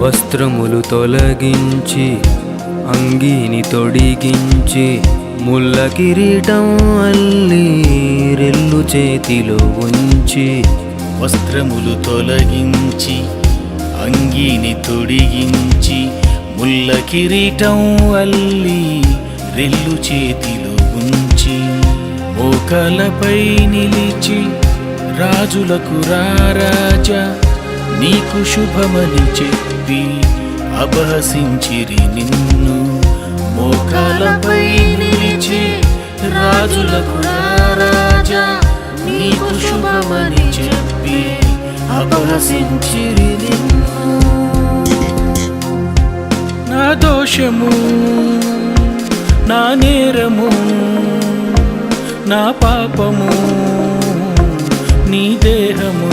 వస్త్రములు తొలగించి అంగీని తొడిగించి ముల్ల కిరీటం అల్లి రెల్లు చేతిలో ఉంచి వస్త్రములు తొలగించి అంగీని తొడిగించి ముల్ల కిరీటం అల్లి రెల్లు చేతిలో ఉంచి మోకాలపై నిలిచి రాజులకు రారాజా నీకు శుభమని చెప్పి అపహసించిరి నిన్ను. మోకాలపై నిలిచి రాజులకు రారాజా నీకు శుభమని చెప్పి అపహసించిరి నిన్ను. నా దోషము నా నేరము నా పాపము నీ దేహము